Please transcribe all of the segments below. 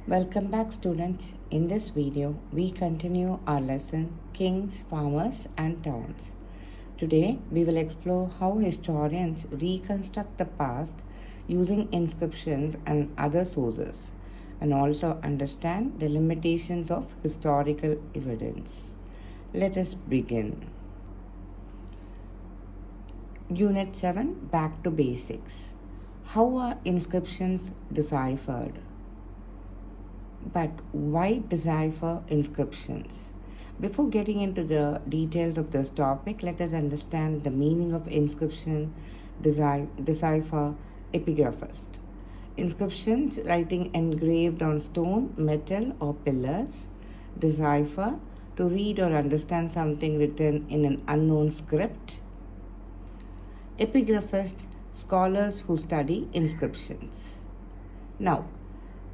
Welcome back, students. In this video, we continue our lesson Kings, Farmers and Towns. Today, we will explore how historians reconstruct the past using inscriptions and other sources, and also understand the limitations of historical evidence. Let us begin. Unit 7, Back to Basics. How are inscriptions deciphered? But why decipher inscriptions? Before getting into the details of this topic, let us understand the meaning of inscription, decipher, epigraph first. Inscriptions, writing engraved on stone, metal, or pillars. Decipher, to read or understand something written in an unknown script. Epigraphist, scholars who study inscriptions. Now,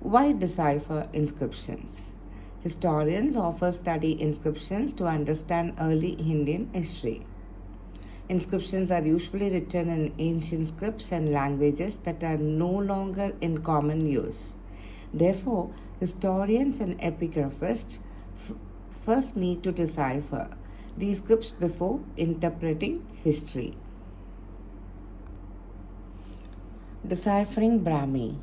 why decipher inscriptions? Historians often study inscriptions to understand early Indian history. Inscriptions are usually written in ancient scripts and languages that are no longer in common use. Therefore, historians and epigraphists first need to decipher these scripts before interpreting history. Deciphering Brahmi.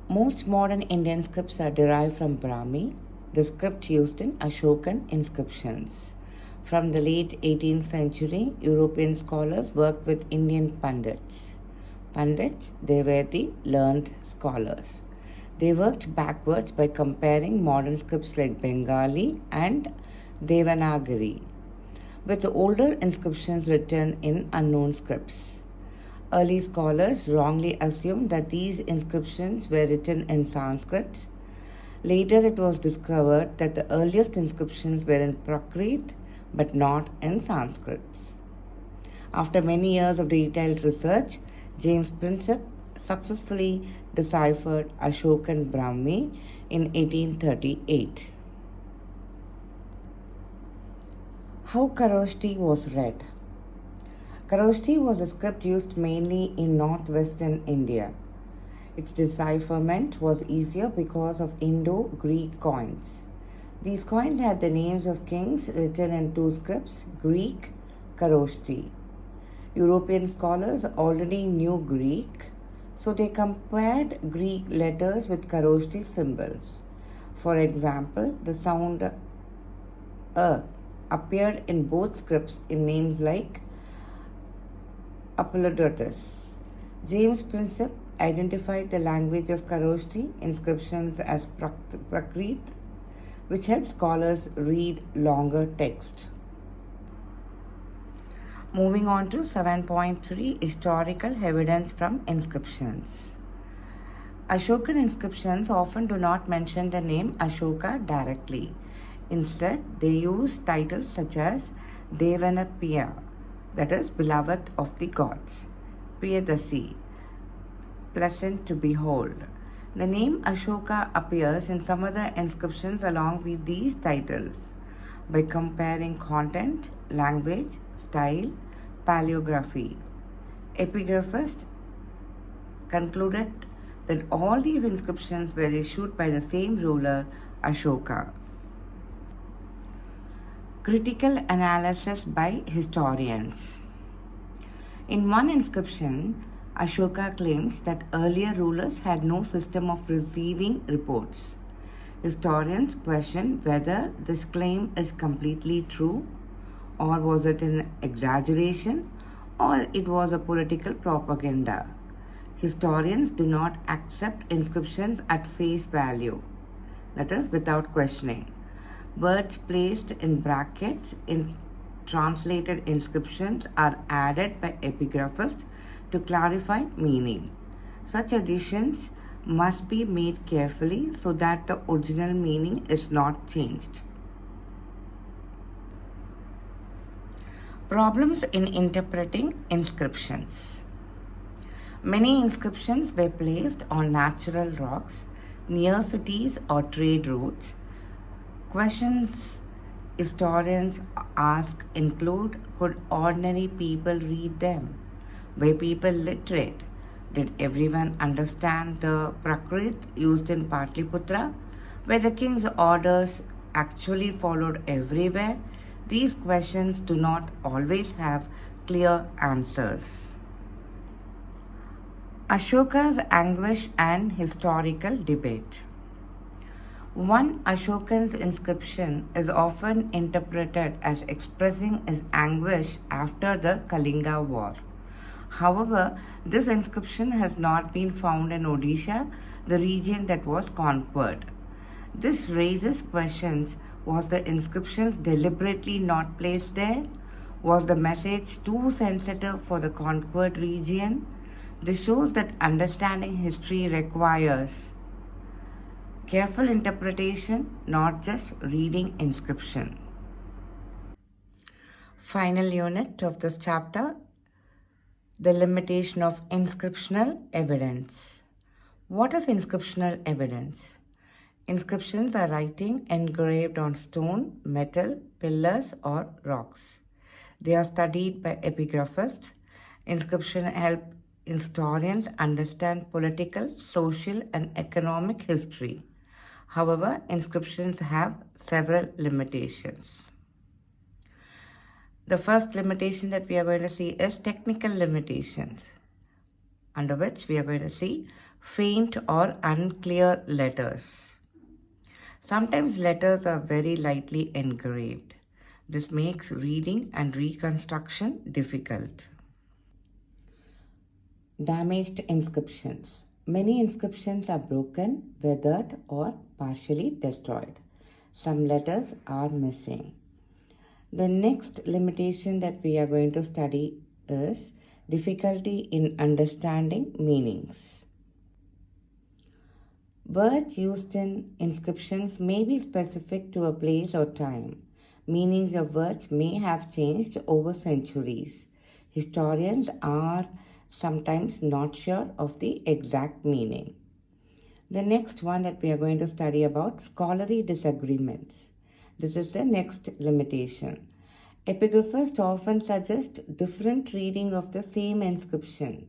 Most modern Indian scripts are derived from Brahmi, the script used in Ashokan inscriptions. From the late 18th century, European scholars worked with Indian Pandits. Pandits, they were the learned scholars. They worked backwards by comparing modern scripts like Bengali and Devanagari with older inscriptions written in unknown scripts. Early scholars wrongly assumed that these inscriptions were written in Sanskrit. Later, it was discovered that the earliest inscriptions were in Prakrit but not in Sanskrit. After many years of detailed research, James Prinsep successfully deciphered Ashokan Brahmi in 1838. How Kharoshthi was read. Kharoshthi was a script used mainly in northwestern India. Its decipherment was easier because of Indo-Greek coins. These coins had the names of kings written in two scripts, Greek, Kharoshthi. European scholars already knew Greek, so they compared Greek letters with Kharoshthi symbols. For example, the sound appeared in both scripts in names like Apollodotus. James Prinsep identified the language of Kharoshthi inscriptions as Prakrit, which helps scholars read longer text. Moving on to 7.3 Historical Evidence from Inscriptions. Ashokan inscriptions often do not mention the name Ashoka directly. Instead, they use titles such as Devanapiya, that is, beloved of the gods, Priyadasi, pleasant to behold. The name Ashoka appears in some other inscriptions along with these titles. By comparing content, language, style, paleography, epigraphists concluded that all these inscriptions were issued by the same ruler, Ashoka. Critical analysis by historians. In one inscription, Ashoka claims that earlier rulers had no system of receiving reports. Historians question whether this claim is completely true, or was it an exaggeration, or it was a political propaganda. Historians do not accept inscriptions at face value, that is, without questioning. Words placed in brackets in translated inscriptions are added by epigraphists to clarify meaning. Such additions must be made carefully so that the original meaning is not changed. Problems in interpreting inscriptions. Many inscriptions were placed on natural rocks near cities or trade routes. Questions historians ask include: could ordinary people read them? Were people literate? Did everyone understand the Prakrit used in Patliputra? Were the king's orders actually followed everywhere? These questions do not always have clear answers. Ashoka's anguish and historical debate. One Ashokan's inscription is often interpreted as expressing his anguish after the Kalinga War. However, this inscription has not been found in Odisha, the region that was conquered. This raises questions. Was the inscriptions deliberately not placed there? Was the message too sensitive for the conquered region? This shows that understanding history requires careful interpretation, not just reading inscription. Final unit of this chapter, the limitation of inscriptional evidence. What is inscriptional evidence? Inscriptions are writing engraved on stone, metal, pillars, or rocks. They are studied by epigraphists. Inscriptions help historians understand political, social, and economic history. However, inscriptions have several limitations. The first limitation that we are going to see is technical limitations, under which we are going to see faint or unclear letters. Sometimes letters are very lightly engraved. This makes reading and reconstruction difficult. Damaged inscriptions. Many inscriptions are broken, weathered, or partially destroyed. Some letters are missing. The next limitation that we are going to study is difficulty in understanding meanings. Words used in inscriptions may be specific to a place or time. Meanings of words may have changed over centuries. Historians are sometimes not sure of the exact meaning. The next one that we are going to study about scholarly disagreements. This is the next limitation. Epigraphers often suggest different reading of the same inscription.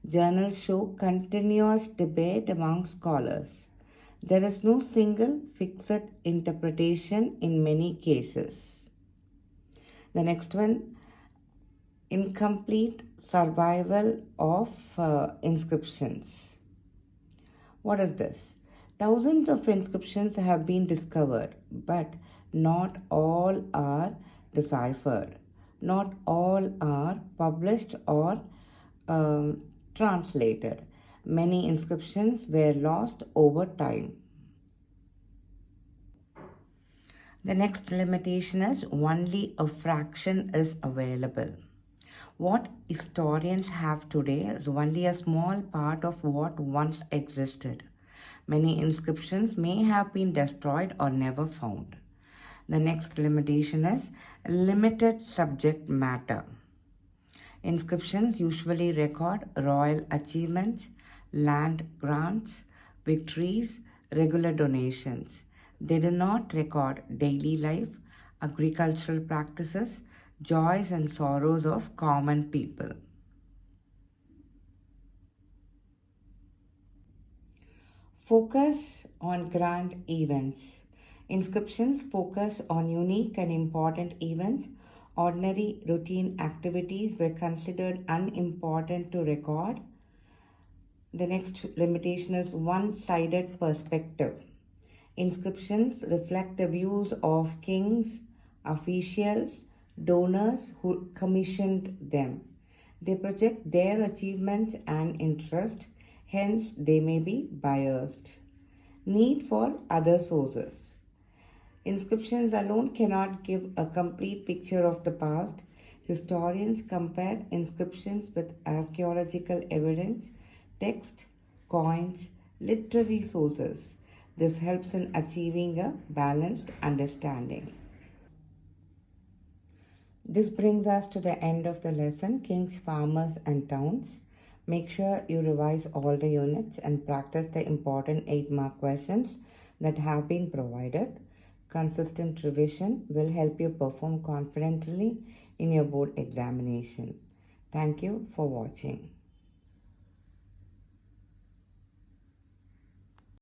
Journals show continuous debate among scholars. There is no single fixed interpretation in many cases. The next one, incomplete survival of inscriptions. What is this? Thousands of inscriptions have been discovered, but not all are deciphered. Not all are published or translated. Many inscriptions were lost over time. The next limitation is only a fraction is available. What historians have today is only a small part of what once existed. Many inscriptions may have been destroyed or never found. The next limitation is limited subject matter. Inscriptions usually record royal achievements, land grants, victories, regular donations. They do not record daily life, agricultural practices, joys and sorrows of common people. Focus on grand events. Inscriptions focus on unique and important events. Ordinary routine activities were considered unimportant to record. The next limitation is one-sided perspective. Inscriptions reflect the views of kings, officials, donors who commissioned them. They project their achievements and interest, hence they may be biased. Need for other sources. Inscriptions alone cannot give a complete picture of the past. Historians compare inscriptions with archaeological evidence, text, coins, literary sources. This helps in achieving a balanced understanding. This brings us to the end of the lesson, Kings, Farmers and Towns. Make sure you revise all the units and practice the important 8-mark questions that have been provided. Consistent revision will help you perform confidently in your board examination. Thank you for watching.